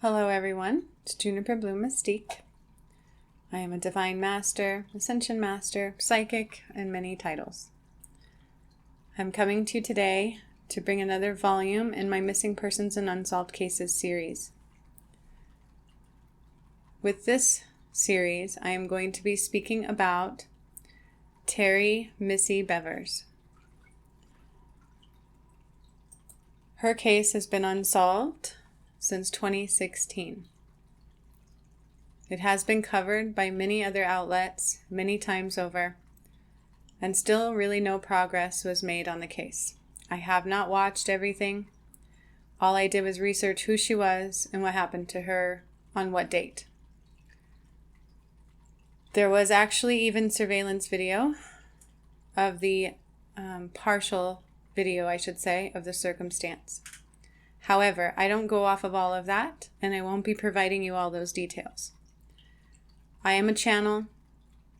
Hello everyone, it's Juniper Bloom Mystique. I am a Divine Master, Ascension Master, Psychic, and many titles. I'm coming to you today to bring another volume in my Missing Persons and Unsolved Cases series. With this series, I am going to be speaking about Terry Missy Bevers. Her case has been unsolved since 2016. It has been covered by many other outlets many times over, and still really no progress was made on the case. I have not watched everything. All I did was research who she was and what happened to her on what date. There was actually even surveillance video of the partial video, I should say, of the circumstance. However, I don't go off of all of that, and I won't be providing you all those details. I am a channel,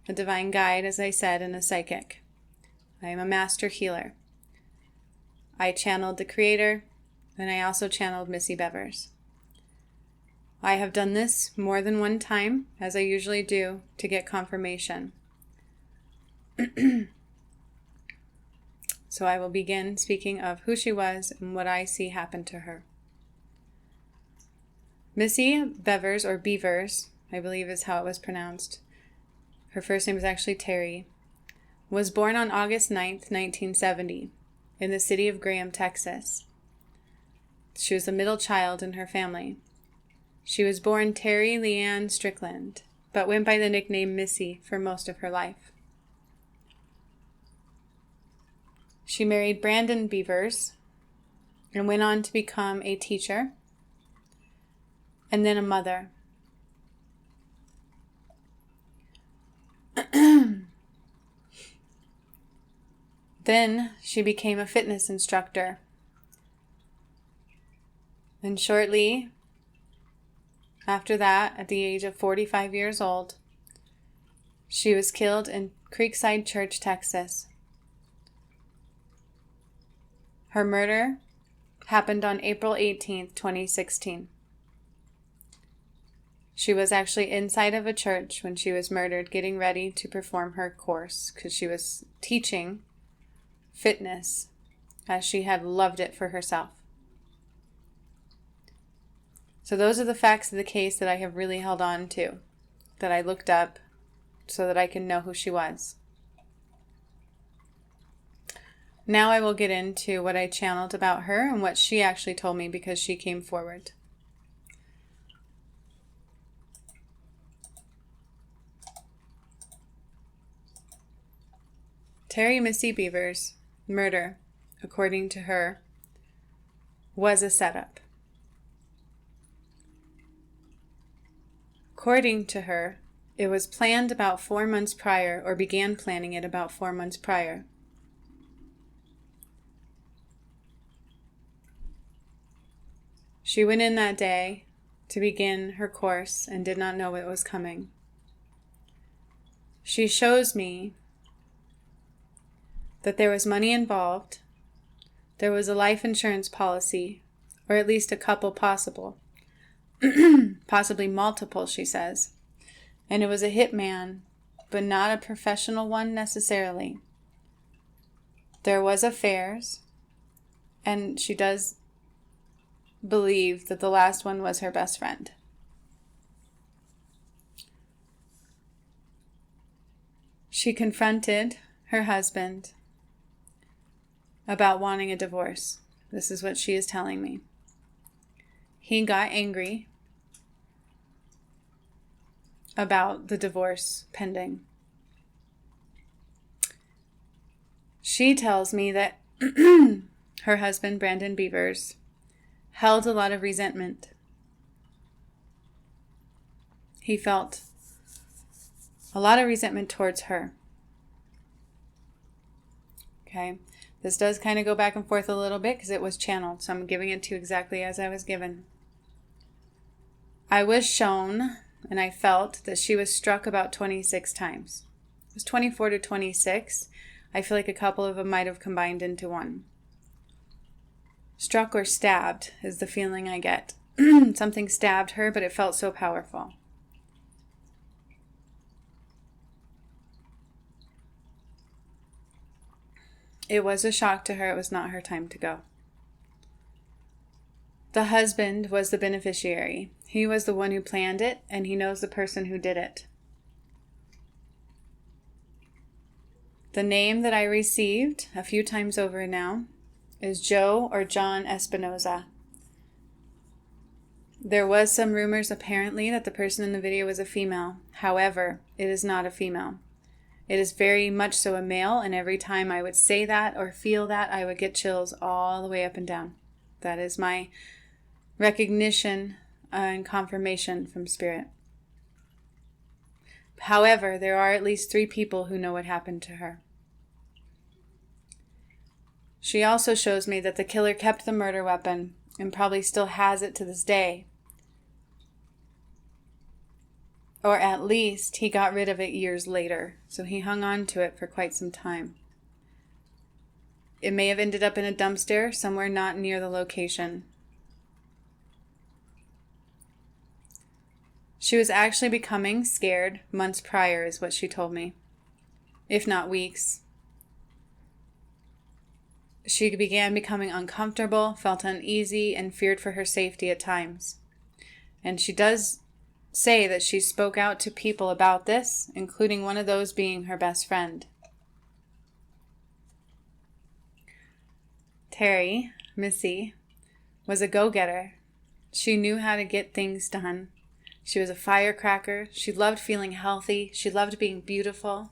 a divine guide, as I said, and a psychic. I am a master healer. I channeled the Creator, and I also channeled Missy Bevers. I have done this more than one time, as I usually do, to get confirmation. So I will begin speaking of who she was and what I see happen to her. Missy Bevers, or Bevers, I believe is how it was pronounced. Her first name is actually Terry. Was born on August 9th, 1970, in the city of Graham, Texas. She was the middle child in her family. She was born Terry Leanne Strickland, but went by the nickname Missy for most of her life. She married Brandon Bevers and went on to become a teacher and then a mother. Then she became a fitness instructor. And shortly after that, at the age of 45 years old, she was killed in Creekside Church, Texas. Her murder happened on April 18th, 2016. She was actually inside of a church when she was murdered, getting ready to perform her course because she was teaching fitness as she had loved it for herself. So those are the facts of the case that I have really held on to, that I looked up so that I can know who she was. Now I will get into what I channeled about her and what she actually told me because she came forward. Terry Missy Bevers' murder, according to her, was a setup. According to her, it was planned about 4 months prior, or began planning it about 4 months prior. She went in that day to begin her course and did not know it was coming. She shows me that there was money involved, there was a life insurance policy, or at least a couple possible, possibly multiple, she says, and it was a hitman, but not a professional one necessarily. There was affairs, and she does believe that the last one was her best friend. She confronted her husband about wanting a divorce. This is what she is telling me. He got angry about the divorce pending. She tells me that her husband, Brandon Bevers, held a lot of resentment. He felt a lot of resentment towards her. Okay, this does kind of go back and forth a little bit because it was channeled, so I'm giving it to you exactly as I was given. I was shown, and I felt that she was struck about 26 times. It was 24 to 26. I feel like a couple of them might have combined into one. Struck or stabbed is the feeling I get. Something stabbed her, but it felt so powerful. It was a shock to her. It was not her time to go. The husband was the beneficiary. He was the one who planned it, and he knows the person who did it. The name that I received a few times over now is Joe or John Espinoza. There was some rumors apparently that the person in the video was a female. However, it is not a female. It is very much so a male, and every time I would say that or feel that, I would get chills all the way up and down. That is my recognition and confirmation from Spirit. However, there are at least 3 people who know what happened to her. She also shows me that the killer kept the murder weapon and probably still has it to this day. Or at least he got rid of it years later, so he hung on to it for quite some time. It may have ended up in a dumpster somewhere not near the location. She was actually becoming scared months prior, is what she told me, if not weeks. She began becoming uncomfortable, felt uneasy, and feared for her safety at times. And she does say that she spoke out to people about this, including one of those being her best friend. Terry, Missy, was a go-getter. She knew how to get things done. She was a firecracker. She loved feeling healthy. She loved being beautiful.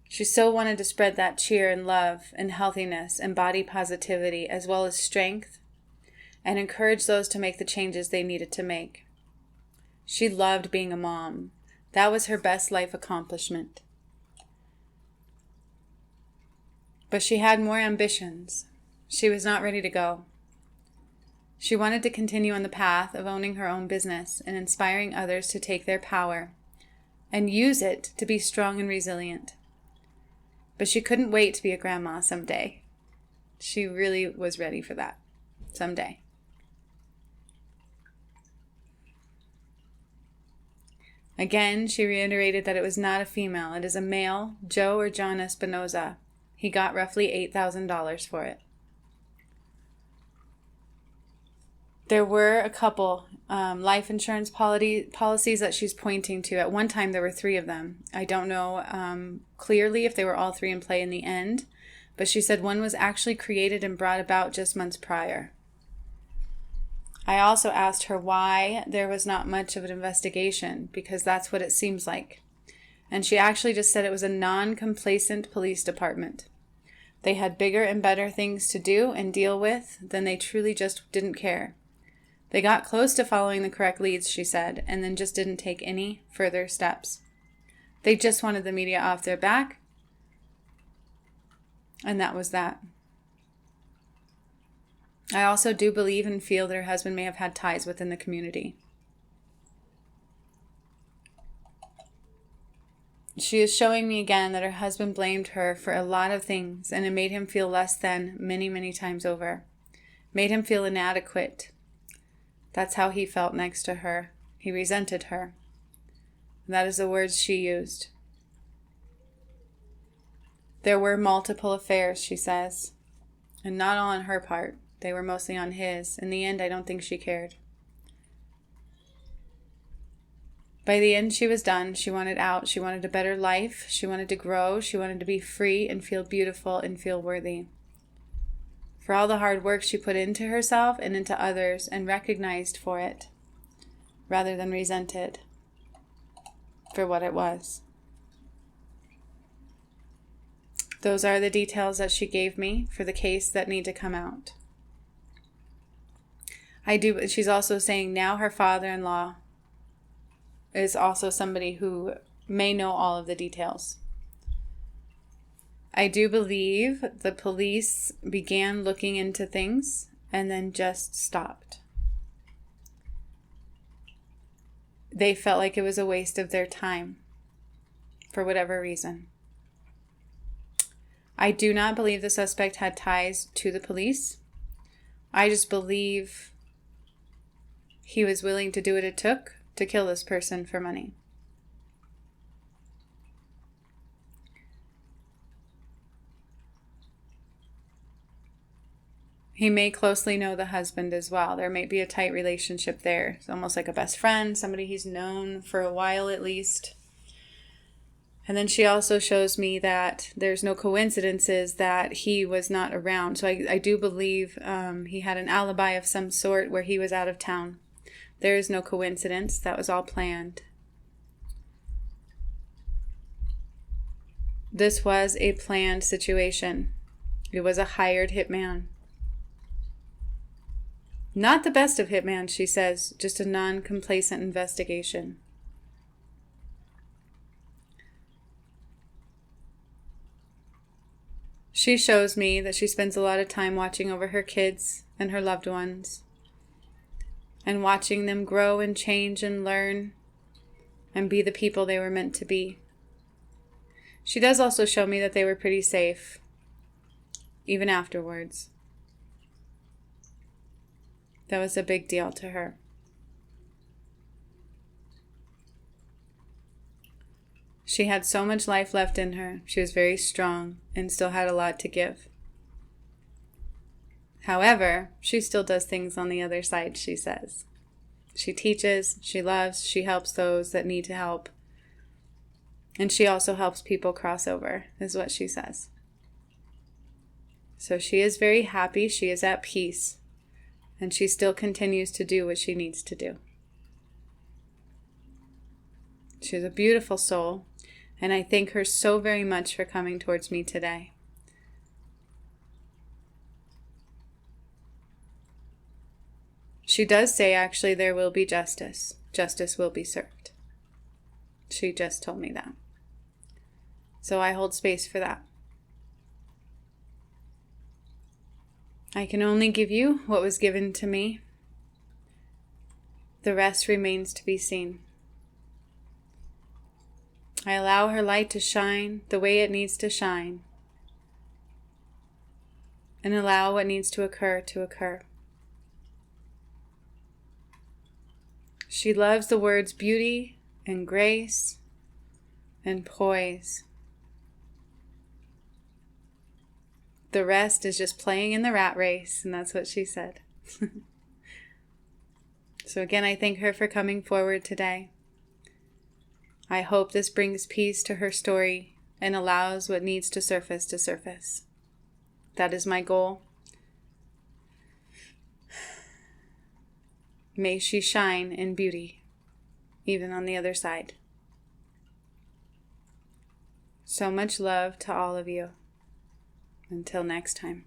She so wanted to spread that cheer and love and healthiness and body positivity, as well as strength, and encourage those to make the changes they needed to make. She loved being a mom. That was her best life accomplishment. But she had more ambitions. She was not ready to go. She wanted to continue on the path of owning her own business and inspiring others to take their power and use it to be strong and resilient. But she couldn't wait to be a grandma someday. She really was ready for that someday. Again, she reiterated that it was not a female. It is a male, Joe or John Espinoza. He got roughly $8,000 for it. There were a couple life insurance policies that she's pointing to. At one time, there were 3 of them. I don't know clearly if they were all 3 in play in the end, but she said one was actually created and brought about just months prior. I also asked her why there was not much of an investigation, because that's what it seems like. And she actually just said it was a non-complacent police department. They had bigger and better things to do and deal with than they truly just didn't care. They got close to following the correct leads, she said, and then just didn't take any further steps. They just wanted the media off their back, and that was that. I also do believe and feel that her husband may have had ties within the community. She is showing me again that her husband blamed her for a lot of things, and it made him feel less than many, many times over. Made him feel inadequate. That's how he felt next to her. He resented her. That is the words she used. There were multiple affairs, she says, and not all on her part. They were mostly on his. In the end, I don't think she cared. By the end, she was done. She wanted out. She wanted a better life. She wanted to grow. She wanted to be free and feel beautiful and feel worthy. For all the hard work she put into herself and into others, and recognized for it, rather than resented for what it was. Those are the details that she gave me for the case that need to come out. She's also saying now her father-in-law is also somebody who may know all of the details. I do believe the police began looking into things and then just stopped. They felt like it was a waste of their time for whatever reason. I do not believe the suspect had ties to the police. I just believe he was willing to do what it took to kill this person for money. He may closely know the husband as well. There may be a tight relationship there. It's almost like a best friend, somebody he's known for a while at least. And then she also shows me that there's no coincidences that he was not around. So I do believe he had an alibi of some sort where he was out of town. There is no coincidence. That was all planned. This was a planned situation. It was a hired hitman. Not the best of hitman, she says, just a non-complacent investigation. She shows me that she spends a lot of time watching over her kids and her loved ones, and watching them grow and change and learn and be the people they were meant to be. She does also show me that they were pretty safe, even afterwards. That was a big deal to her. She had so much life left in her. She was very strong and still had a lot to give. However, she still does things on the other side, she says. She teaches, she loves, she helps those that need to help. And she also helps people cross over, is what she says. So she is very happy, she is at peace, and she still continues to do what she needs to do. She's a beautiful soul, and I thank her so very much for coming towards me today. She does say, actually, there will be justice. Justice will be served. She just told me that. So I hold space for that. I can only give you what was given to me. The rest remains to be seen. I allow her light to shine the way it needs to shine, and allow what needs to occur to occur. She loves the words beauty and grace and poise. The rest is just playing in the rat race, and that's what she said. So again, I thank her for coming forward today. I hope this brings peace to her story and allows what needs to surface. That is my goal. May she shine in beauty, even on the other side. So much love to all of you. Until next time.